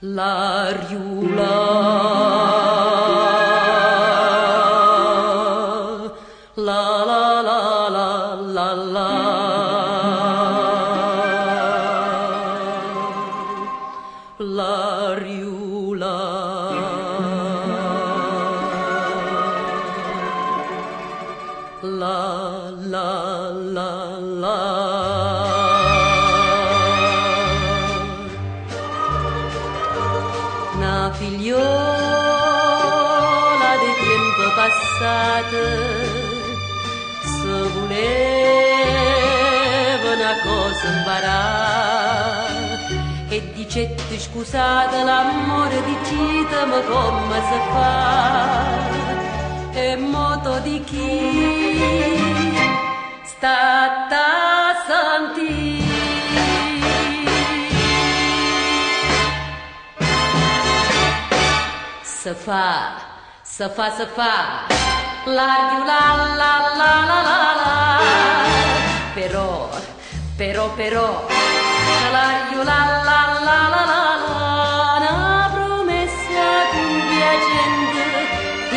La riula, la la la la la la, la riula, la la la la. Una figliola di tempo passato se voleva una cosa imparare e dicette scusate l'amore dicitemi come si fa e moto di chi sta a sentire. Se fa, l'arriu la la la la la la, però, l'arriu la la la la la la, una promessa con piacente,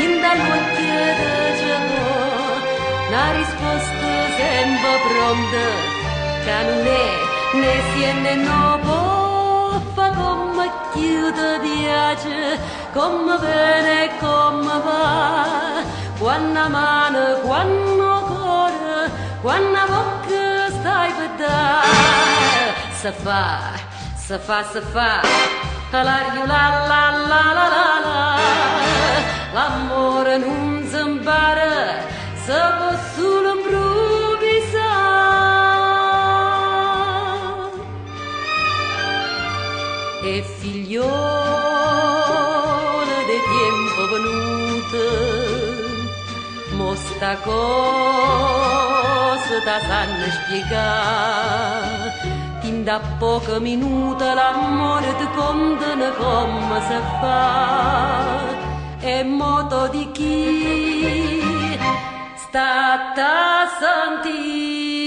in dall'occhio de giorno, una risposta sempre pronta, che non è né sì e né no, può fa come chiude piace, come bene e come va, quando mano, quando cuore, quando bocca stai per dare. Se fa, l'aria la la la la la la, l'amore non si impara, se può solo improvvisare. E figliola di tempo venuta, mo sta cosa ta sanno spiegare, tin da pochi minuti l'amore ti condena come si fa, e moto di chi sta a sentire.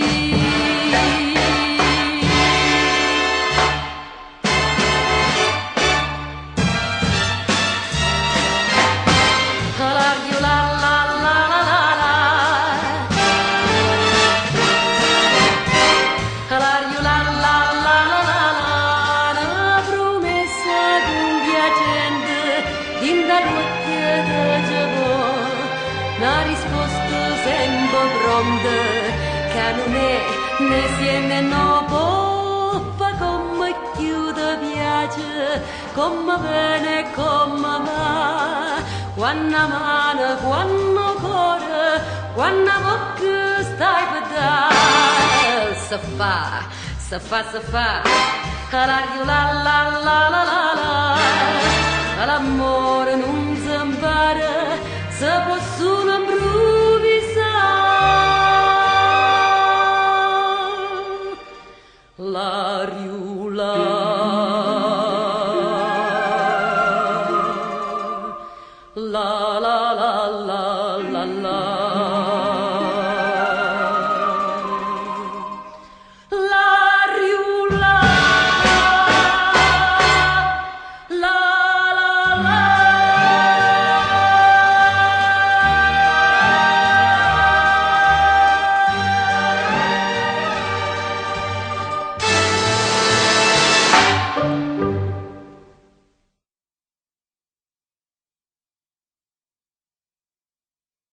Una risposta sempre pronta, che non è né sì e né no, può fa come chiude piace, come bene e come va, quando mano, quando cuore, quando bocca stai per dare. Se fa, l'aria la